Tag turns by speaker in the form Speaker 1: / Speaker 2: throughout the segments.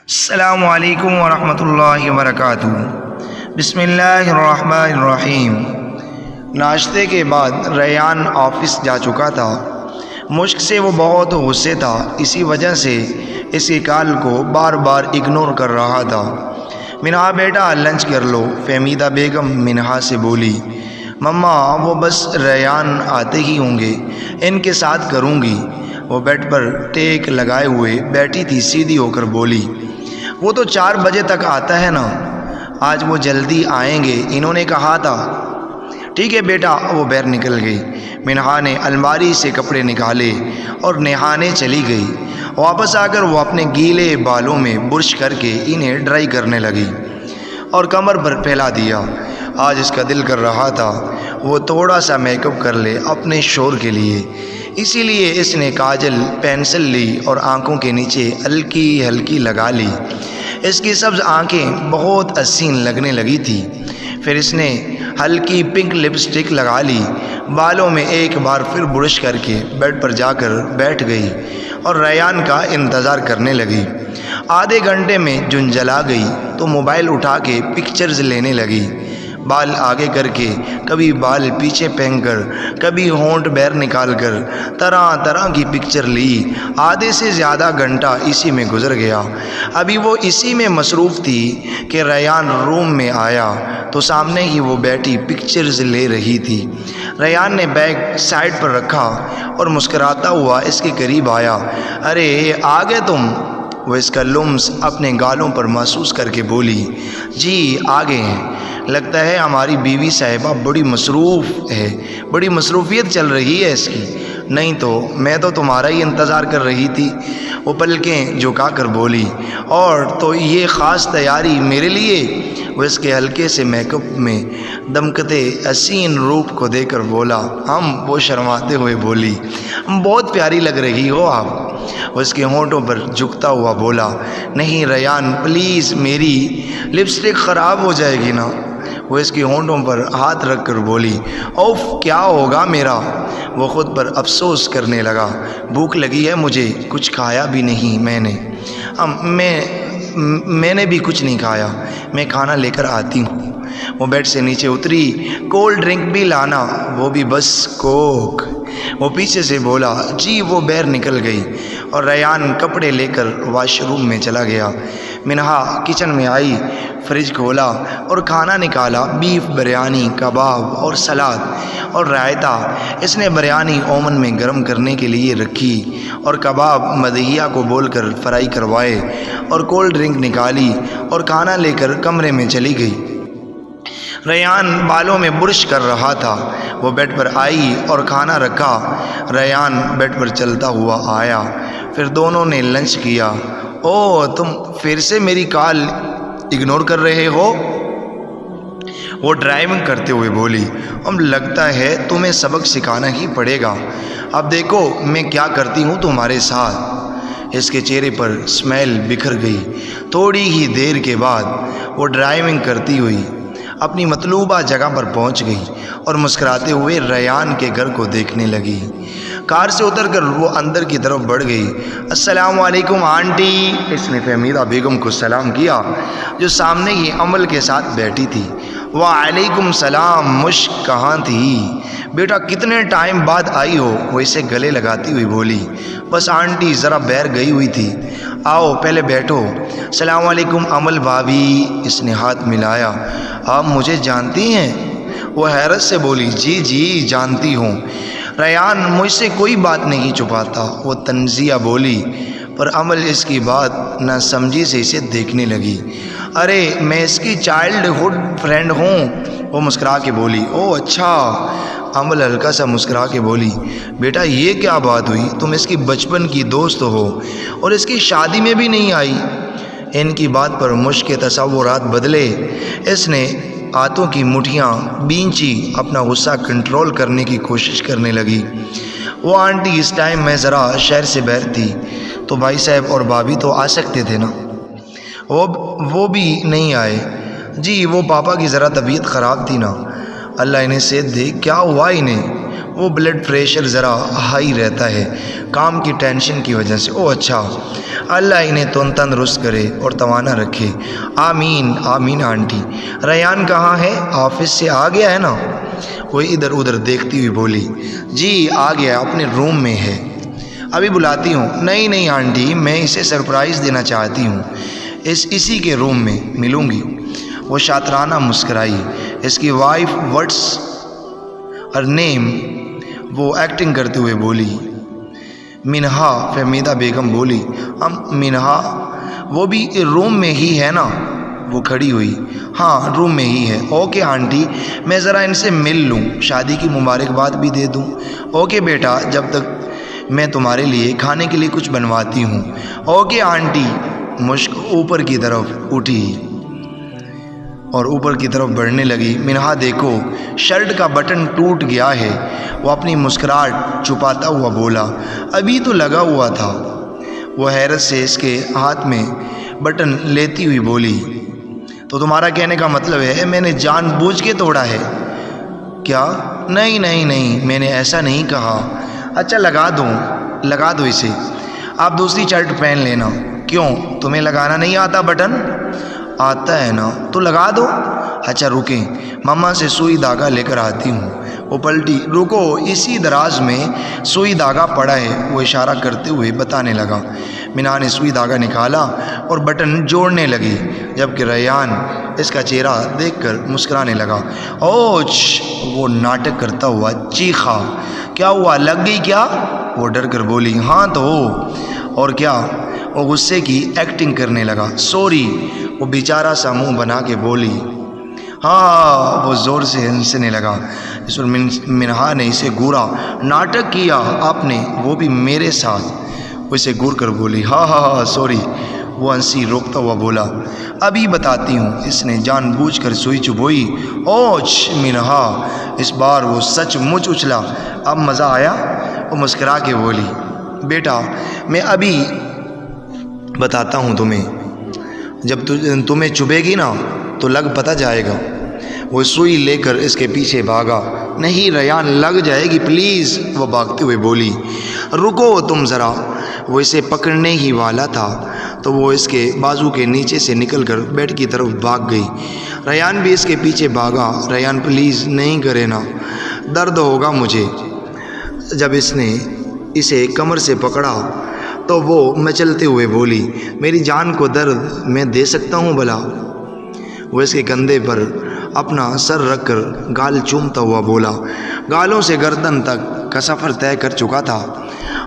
Speaker 1: السلام علیکم ورحمۃ اللہ وبرکاتہ۔ بسم اللہ الرحمن الرحیم۔ ناشتے کے بعد ریان آفس جا چکا تھا۔ مشک سے وہ بہت غصے تھا، اسی وجہ سے اس کی کال کو بار بار اگنور کر رہا تھا۔ منہا بیٹا لنچ کر لو، فہمیدہ بیگم منہا سے بولی۔ مما وہ بس ریان آتے ہی ہوں گے، ان کے ساتھ کروں گی۔ وہ بیڈ پر ٹیک لگائے ہوئے بیٹھی تھی، سیدھی ہو کر بولی، وہ تو 4 بجے تک آتا ہے نا، آج وہ جلدی آئیں گے انہوں نے کہا تھا۔ ٹھیک ہے بیٹا، وہ باہر نکل گئی۔ منہا نے الماری سے کپڑے نکالے اور نہانے چلی گئی۔ واپس آ کر وہ اپنے گیلے بالوں میں برش کر کے انہیں ڈرائی کرنے لگی اور کمر پر پھیلا دیا۔ آج اس کا دل کر رہا تھا وہ تھوڑا سا میک اپ کر لے اپنے شور کے لیے، اسی لیے اس نے کاجل پینسل لی اور آنکھوں کے نیچے ہلکی ہلکی لگا لی۔ اس کی سبز آنکھیں بہت حسین لگنے لگی تھی۔ پھر اس نے ہلکی پنک لپسٹک لگا لی، بالوں میں ایک بار پھر برش کر کے بیڈ پر جا کر بیٹھ گئی اور ریان کا انتظار کرنے لگی۔ آدھے گھنٹے میں جنجلا گئی تو موبائل اٹھا کے پکچرز لینے لگی، بال آگے کر کے، کبھی بال پیچھے پھینک کر، کبھی ہونٹ باہر نکال کر، طرح طرح کی پکچر لی۔ آدھے سے زیادہ گھنٹہ اسی میں گزر گیا۔ ابھی وہ اسی میں مصروف تھی کہ ریان روم میں آیا تو سامنے ہی وہ بیٹھی پکچرز لے رہی تھی۔ ریان نے بیگ سائڈ پر رکھا اور مسکراتا ہوا اس کے قریب آیا۔ ارے آ گئے تم؟ وہ اس کا لمس اپنے گالوں پر محسوس کر کے بولی، جی آ گئے ہیں۔ لگتا ہے ہماری بیوی صاحبہ بڑی مصروف ہے، بڑی مصروفیت چل رہی ہے اس کی۔ نہیں تو میں تو تمہارا ہی انتظار کر رہی تھی، وہ پلکیں جھکا کر بولی۔ اور تو یہ خاص تیاری میرے لیے؟ وہ اس کے ہلکے سے میک اپ میں دمکتے حسین روپ کو دیکھ کر بولا۔ وہ شرماتے ہوئے بولی، بہت پیاری لگ رہی ہو آپ۔ وہ اس کے ہونٹوں پر جھکتا ہوا بولا، نہیں ریان پلیز، میری لپسٹک خراب ہو جائے گی نا۔ وہ اس کے ہونٹوں پر ہاتھ رکھ کر بولی، اوف کیا ہوگا میرا؟ وہ خود پر افسوس کرنے لگا، بھوک لگی ہے مجھے، کچھ کھایا بھی نہیں میں نے بھی کچھ نہیں کھایا، میں کھانا لے کر آتی ہوں۔ وہ بیڈ سے نیچے اتری، کولڈ ڈرنک بھی لانا، وہ بھی بس کوک۔ وہ پیچھے سے بولا، جی۔ وہ باہر نکل گئی اور ریان کپڑے لے کر واش روم میں چلا گیا۔ منہا کچن میں آئی، فریج کھولا اور کھانا نکالا، بیف بریانی، کباب اور سلاد اور رائتا۔ اس نے بریانی اوون میں گرم کرنے کے لیے رکھی اور کباب مدہیا کو بول کر فرائی کروائے اور کولڈ ڈرنک نکالی اور کھانا لے کر کمرے میں چلی گئی۔ ریان بالوں میں برش کر رہا تھا۔ وہ بیڈ پر آئی اور کھانا رکھا۔ ریان بیڈ پر چلتا ہوا آیا، پھر دونوں نے لنچ کیا۔ او تم پھر سے میری کال اگنور کر رہے ہو؟ وہ ڈرائیونگ کرتے ہوئے بولی، لگتا ہے تمہیں سبق سکھانا ہی پڑے گا۔ اب دیکھو میں کیا کرتی ہوں تمہارے ساتھ۔ اس کے چہرے پر اسمائل بکھر گئی۔ تھوڑی ہی دیر کے بعد وہ ڈرائیونگ کرتی ہوئی اپنی مطلوبہ جگہ پر پہنچ گئی اور مسکراتے ہوئے ریان کے گھر کو دیکھنے لگی۔ کار سے اتر کر وہ اندر کی طرف بڑھ گئی۔ السلام علیکم آنٹی، اس نے فہمیدہ بیگم کو سلام کیا جو سامنے ہی عمل کے ساتھ بیٹھی تھی۔ وعلیکم السلام، مشک کہاں تھی؟ بیٹا کتنے ٹائم بعد آئی ہو؟ وہ اسے گلے لگاتی ہوئی بولی۔ بس آنٹی ذرا باہر گئی ہوئی تھی، آؤ پہلے بیٹھو۔ السلام علیکم عمل بھابھی، اس نے ہاتھ ملایا۔ آپ مجھے جانتی ہیں؟ وہ حیرت سے بولی، جی جی جانتی ہوں۔ ریان مجھ سے کوئی بات نہیں چھپاتا، وہ طنزیہ بولی، پر عمل اس کی بات نہ سمجھی سے اسے دیکھنے لگی۔ ارے میں اس کی چائلڈ ہوڈ فرینڈ ہوں، وہ مسکرا کے بولی۔ او اچھا، عمل ہلکا سا مسکرا کے بولی۔ بیٹا یہ کیا بات ہوئی؟ تم اس کی بچپن کی دوست ہو اور اس کی شادی میں بھی نہیں آئی؟ ان کی بات پر مشک کے تصورات بدلے۔ اس نے ہاتھوں کی مٹھیاں بینچی، اپنا غصہ کنٹرول کرنے کی کوشش کرنے لگی۔ وہ آنٹی اس ٹائم میں ذرا شہر سے باہر تھی تو بھائی صاحب اور بھابھی تو آ سکتے تھے نا، وہ بھی نہیں آئے۔ جی وہ پاپا کی ذرا طبیعت خراب تھی نا، اللہ انہیں صحت دے۔ کیا ہوا انہیں؟ وہ بلڈ پریشر ذرا ہائی رہتا ہے کام کی ٹینشن کی وجہ سے۔ او اچھا، اللہ انہیں تندرست کرے اور توانا رکھے، آمین آمین۔ آنٹی ریان کہاں ہے؟ آفس سے آ گیا ہے نا؟ وہ ادھر ادھر دیکھتی ہوئی بولی، جی آ گیا، اپنے روم میں ہے، ابھی بلاتی ہوں۔ نہیں نہیں آنٹی، میں اسے سرپرائز دینا چاہتی ہوں، اسی کے روم میں ملوں گی۔ وہ شاطرانہ مسکرائی۔ اس کی وائف واٹس ہر نیم؟ وہ ایکٹنگ کرتے ہوئے بولی، منہا۔ فہمیدہ بیگم بولی، منہا وہ بھی روم میں ہی ہے نا؟ وہ کھڑی ہوئی، ہاں روم میں ہی ہے۔ اوکے آنٹی، میں ذرا ان سے مل لوں، شادی کی مبارکباد بھی دے دوں۔ اوکے بیٹا، جب تک میں تمہارے لیے کھانے کے لیے کچھ بنواتی ہوں۔ Okay aunty. مشک اوپر کی طرف اٹھی اور اوپر کی طرف بڑھنے لگی۔ منہا دیکھو، شرٹ کا بٹن ٹوٹ گیا ہے۔ وہ اپنی مسکراہٹ چھپاتا ہوا بولا، ابھی تو لگا ہوا تھا۔ وہ حیرت سے اس کے ہاتھ میں بٹن لیتی ہوئی بولی، تو تمہارا کہنے کا مطلب ہے میں نے جان بوجھ کے توڑا ہے کیا؟ نہیں نہیں نہیں، میں نے ایسا نہیں کہا۔ اچھا لگا دو اسے، آپ دوسری شرٹ پہن لینا۔ کیوں، تمہیں لگانا نہیں آتا بٹن؟ آتا ہے نا تو لگا دو۔ اچھا رکیں، ماما سے سوئی دھاگا لے کر آتی ہوں۔ وہ پلٹی، رکو، اسی دراز میں سوئی دھاگا پڑا ہے، وہ اشارہ کرتے ہوئے بتانے لگا۔ منہا نے سوئی دھاگا نکالا اور بٹن جوڑنے لگی، جبکہ ریان اس کا چہرہ دیکھ کر مسکرانے لگا۔ اوچ! وہ ناٹک کرتا ہوا چیخا۔ کیا ہوا، لگ گئی کیا؟ وہ ڈر کر بولی، ہاں تو اور کیا؟ وہ غصے کی ایکٹنگ کرنے لگا۔ سوری، وہ بیچارہ سا منہ بنا کے بولی۔ ہاں، وہ زور سے ہنسنے لگا۔ اس پر منہا نے اسے گورا، ناٹک کیا آپ نے، وہ بھی میرے ساتھ۔ وہ اسے گور کر بولی، ہاں ہاں ہاں سوری۔ وہ ہنسی روکتا ہوا بولا، ابھی بتاتی ہوں۔ اس نے جان بوجھ کر سوئی چبھوئی۔ اوچ! منہا اس بار وہ سچ مچ اچھلا۔ اب مزہ آیا؟ وہ مسکرا کے بولی، بیٹا میں ابھی بتاتا ہوں تمہیں، جب تمہیں چبھے گی نا تو لگ پتہ جائے گا۔ وہ سوئی لے کر اس کے پیچھے بھاگا۔ نہیں ریان، لگ جائے گی پلیز، وہ بھاگتے ہوئے بولی۔ رکو تم ذرا۔ وہ اسے پکڑنے ہی والا تھا تو وہ اس کے بازو کے نیچے سے نکل کر بیڈ کی طرف بھاگ گئی۔ ریان بھی اس کے پیچھے بھاگا۔ ریان پلیز نہیں کرے نا، درد ہوگا مجھے۔ جب اس نے اسے کمر سے پکڑا تو وہ مچلتے ہوئے بولی، میری جان کو درد میں دے سکتا ہوں بھلا؟ وہ اس کے کندھے پر اپنا سر رکھ کر گال چومتا ہوا بولا۔ گالوں سے گردن تک کا سفر طے کر چکا تھا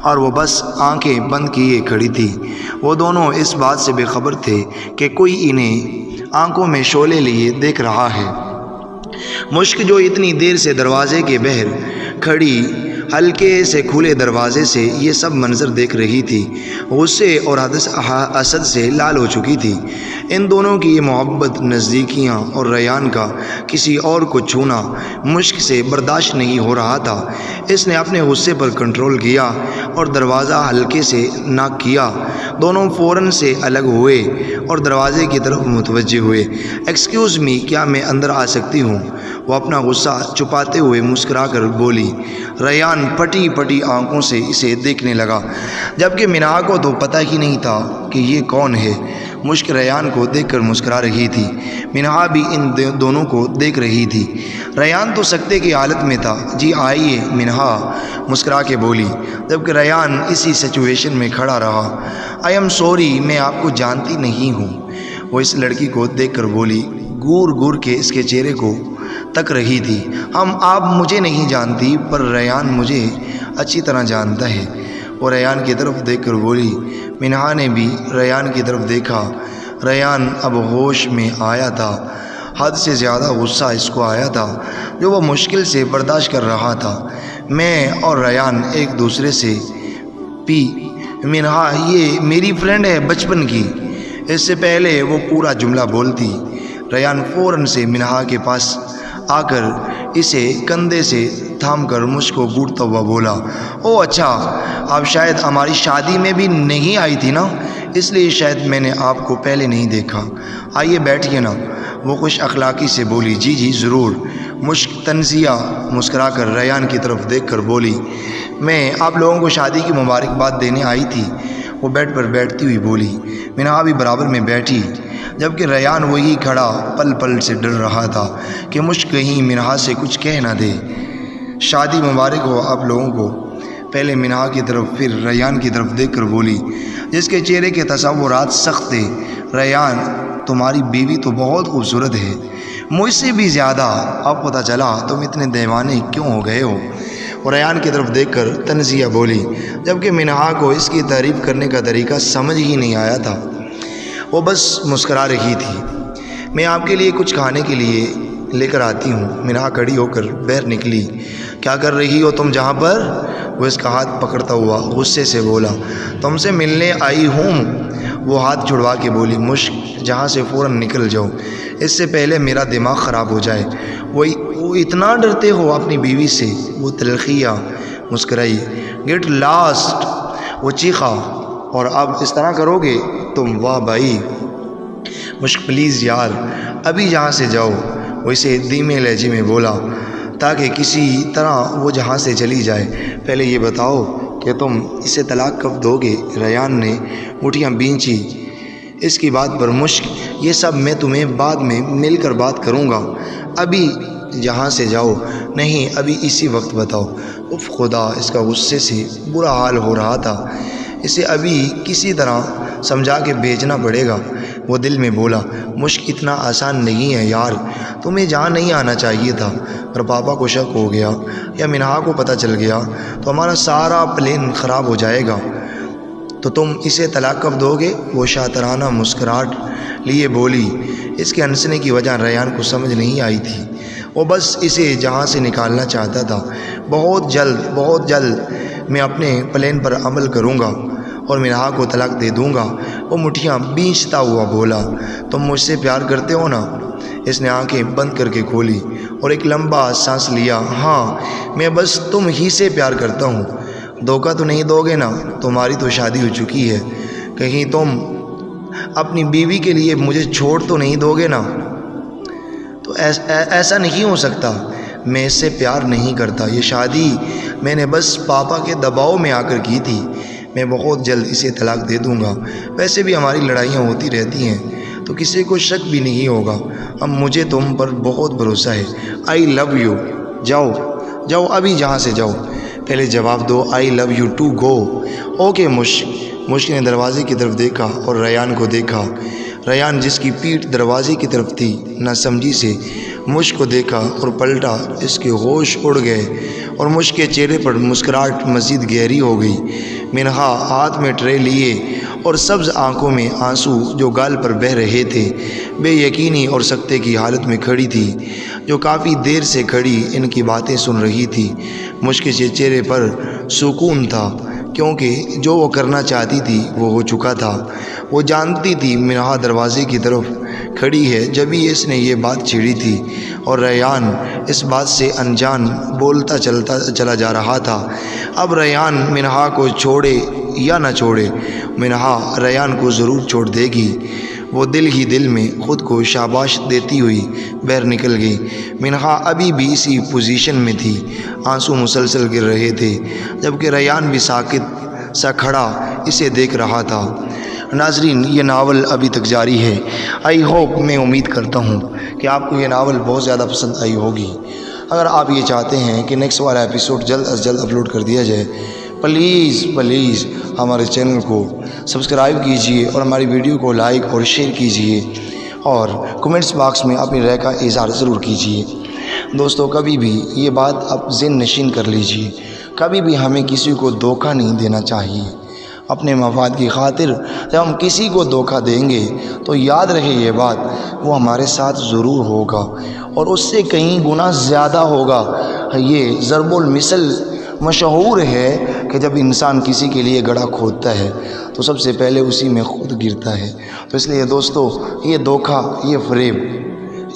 Speaker 1: اور وہ بس آنکھیں بند کیے کھڑی تھی۔ وہ دونوں اس بات سے بے خبر تھے کہ کوئی انہیں آنکھوں میں شعلے لیے دیکھ رہا ہے۔ مشک جو اتنی دیر سے دروازے کے باہر کھڑی ہلکے سے کھلے دروازے سے یہ سب منظر دیکھ رہی تھی، غصے اور حسد سے لال ہو چکی تھی۔ ان دونوں کی یہ محبت، نزدیکیاں اور ریان کا کسی اور کو چھونا مشک سے برداشت نہیں ہو رہا تھا۔ اس نے اپنے غصے پر کنٹرول کیا اور دروازہ ہلکے سے ناک کیا۔ دونوں فوراً سے الگ ہوئے اور دروازے کی طرف متوجہ ہوئے۔ ایکسکیوز می، کیا میں اندر آ سکتی ہوں؟ وہ اپنا غصہ چھپاتے ہوئے مسکرا کر بولی۔ ریان پھٹی پھٹی آنکھوں سے اسے دیکھنے لگا، جبکہ منہا کو تو پتہ ہی نہیں تھا کہ یہ کون ہے۔ مشک ریان کو دیکھ کر مسکرا رہی تھی، منہا بھی ان دونوں کو دیکھ رہی تھی۔ ریان تو سکتے کی حالت میں تھا۔ جی آئیے، منہا مسکرا کے بولی، جبکہ ریان اسی سچویشن میں کھڑا رہا۔ آئی ایم سوری، میں آپ کو جانتی نہیں ہوں، وہ اس لڑکی کو دیکھ کر بولی، گور گور کے اس کے چہرے کو تک رہی تھی۔ آپ مجھے نہیں جانتی، پر ریان مجھے اچھی طرح جانتا ہے، وہ ریان کی طرف دیکھ کر بولی۔ منہا نے بھی ریان کی طرف دیکھا۔ ریان اب ہوش میں آیا تھا۔ حد سے زیادہ غصہ اس کو آیا تھا جو وہ مشکل سے برداشت کر رہا تھا۔ میں اور ریان ایک دوسرے سے منہا یہ میری فرینڈ ہے بچپن کی۔ اس سے پہلے وہ پورا جملہ بولتی، ریان فوراً سے منہا کے پاس آ کر اسے کندھے سے تھام کر مجھ کو گھورتا ہوا بولا، او اچھا، آپ شاید ہماری شادی میں بھی نہیں آئی تھی نا، اس لیے شاید میں نے آپ کو پہلے نہیں دیکھا، آئیے بیٹھیے نا، وہ خوش اخلاقی سے بولی۔ جی جی ضرور، مشک تنزیہ مسکرا کر ریان کی طرف دیکھ کر بولی، میں آپ لوگوں کو شادی کی مبارکباد دینے آئی تھی۔ وہ بیڈ پر بیٹھتی ہوئی بولی۔ منہا بھی برابر میں بیٹھی، جبکہ ریان وہی کھڑا پل پل سے ڈر رہا تھا کہ مشک کہیں منہا سے کچھ کہہ نہ دے۔ شادی مبارک ہو آپ لوگوں کو، پہلے منہا کی طرف پھر ریان کی طرف دیکھ کر بولی، جس کے چہرے کے تصورات سخت تھے۔ ریان، تمہاری بیوی تو بہت خوبصورت ہے، مجھ سے بھی زیادہ۔ اب پتہ چلا تم اتنے دیوانے کیوں ہو گئے ہو؟ اور ریان کی طرف دیکھ کر تنزیہ بولی، جبکہ منہا کو اس کی تعریف کرنے کا طریقہ سمجھ ہی نہیں آیا تھا۔ وہ بس مسکرا رہی تھی۔ میں آپ کے لیے کچھ کھانے کے لیے لے کر آتی ہوں۔ منہا کھڑی ہو کر باہر نکلی۔ کیا کر رہی ہو تم جہاں پر؟ وہ اس کا ہاتھ پکڑتا ہوا غصے سے بولا۔ تم سے ملنے آئی ہوں۔ وہ ہاتھ چھڑوا کے بولی، مشک جہاں سے فوراً نکل جاؤ، اس سے پہلے میرا دماغ خراب ہو جائے۔ وہ اتنا ڈرتے ہو اپنی بیوی سے؟ وہ تلخیہ مسکرائی۔ گیٹ لاسٹ، وہ چیخا۔ اور اب اس طرح کرو گے تم؟ واہ بھائی مشک، پلیز یار، ابھی جہاں سے جاؤ۔ وہ اسے دھیمے لہجے میں بولا تاکہ کسی طرح وہ جہاں سے چلی جائے۔ پہلے یہ بتاؤ کہ تم اسے طلاق کب دو گے؟ ریان نے مٹھیاں بھینچی۔ اس کی بات پر مشک، یہ سب میں تمہیں بعد میں مل کر بات کروں گا، ابھی جہاں سے جاؤ۔ نہیں، ابھی اسی وقت بتاؤ۔ اف خدا، اس کا غصے سے برا حال ہو رہا تھا۔ اسے ابھی کسی طرح سمجھا کے بھیجنا پڑے گا۔ وہ دل میں بولا، مشک اتنا آسان نہیں ہے یار، تمہیں جہاں نہیں آنا چاہیے تھا۔ اور پاپا کو شک ہو گیا یا منہا کو پتہ چل گیا تو ہمارا سارا پلان خراب ہو جائے گا۔ تو تم اسے طلاق کب دو گے؟ وہ شاطرانہ مسکراہٹ لیے بولی۔ اس کے ہنسنے کی وجہ ریان کو سمجھ نہیں آئی تھی۔ وہ بس اسے جہاں سے نکالنا چاہتا تھا۔ بہت جلد میں اپنے پلان پر عمل کروں گا اور منہا کو طلاق دے دوں گا۔ وہ مٹھیاں بھینچتا ہوا بولا، تم مجھ سے پیار کرتے ہو نا؟ اس نے آنکھیں بند کر کے کھولی اور ایک لمبا سانس لیا۔ ہاں، میں بس تم ہی سے پیار کرتا ہوں۔ دھوکہ تو نہیں دو گے نا؟ تمہاری تو شادی ہو چکی ہے، کہیں تم اپنی بیوی کے لیے مجھے چھوڑ تو نہیں دو گے نا؟ تو ایسا نہیں ہو سکتا، میں اس سے پیار نہیں کرتا۔ یہ شادی میں نے بس پاپا کے دباؤ میں آ کر کی تھی۔ میں بہت جلد اسے طلاق دے دوں گا۔ ویسے بھی ہماری لڑائیاں ہوتی رہتی ہیں تو کسی کو شک بھی نہیں ہوگا۔ اب مجھے تم پر بہت بھروسہ ہے۔ I love you. جاؤ ابھی جہاں سے جاؤ۔ پہلے جواب دو، I love you too go. Okay Mushk نے دروازے کی طرف دیکھا اور ریان کو دیکھا۔ ریان جس کی پیٹھ دروازے کی طرف تھی، نہ سمجھی سے مشک کو دیکھا اور پلٹا۔ اس کے ہوش اڑ گئے اور مشک کے چہرے پر مسکراہٹ مزید گہری ہو گئی۔ منہا ہاتھ میں ٹرے لیے اور سبز آنکھوں میں آنسو جو گال پر بہہ رہے تھے، بے یقینی اور سکتے کی حالت میں کھڑی تھی، جو کافی دیر سے کھڑی ان کی باتیں سن رہی تھی۔ مشک کے چہرے پر سکون تھا، کیونکہ جو وہ کرنا چاہتی تھی وہ ہو چکا تھا۔ وہ جانتی تھی منہا دروازے کی طرف کھڑی ہے جبھی اس نے یہ بات چھیڑی تھی، اور ریان اس بات سے انجان بولتا چلا جا رہا تھا۔ اب ریان منہا کو چھوڑے یا نہ چھوڑے، منہا ریان کو ضرور چھوڑ دے گی۔ وہ دل ہی دل میں خود کو شاباش دیتی ہوئی باہر نکل گئی۔ منہا ابھی بھی اسی پوزیشن میں تھی، آنسو مسلسل گر رہے تھے، جبکہ ریان بھی ساکت سا کھڑا اسے دیکھ رہا تھا۔ ناظرین، یہ ناول ابھی تک جاری ہے۔ آئی ہوپ، میں امید کرتا ہوں کہ آپ کو یہ ناول بہت زیادہ پسند آئی ہوگی۔ اگر آپ یہ چاہتے ہیں کہ نیکسٹ والا ایپیسوڈ جلد از جلد اپلوڈ کر دیا جائے، پلیز ہمارے چینل کو سبسکرائب کیجیے اور ہماری ویڈیو کو لائک اور شیئر کیجیے، اور کمنٹس باکس میں اپنی رائے کا اظہار ضرور کیجیے۔ دوستو، کبھی بھی یہ بات آپ ذہن نشین کر لیجیے، کبھی بھی ہمیں کسی کو دھوکہ نہیں دینا چاہیے۔ اپنے مفاد کی خاطر جب ہم کسی کو دھوکہ دیں گے تو یاد رہے یہ بات، وہ ہمارے ساتھ ضرور ہوگا اور اس سے کہیں گنا زیادہ ہوگا۔ یہ ضرب المثل مشہور ہے کہ جب انسان کسی کے لیے گڑھا کھودتا ہے تو سب سے پہلے اسی میں خود گرتا ہے۔ تو اس لیے دوستو، یہ دھوکہ، یہ فریب،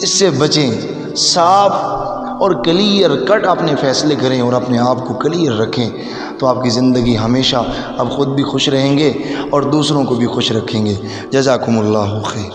Speaker 1: اس سے بچیں، صاف اور کلیئر کٹ اپنے فیصلے کریں اور اپنے آپ کو کلیئر رکھیں، تو آپ کی زندگی ہمیشہ، آپ خود بھی خوش رہیں گے اور دوسروں کو بھی خوش رکھیں گے۔ جزاکم اللہ خیر۔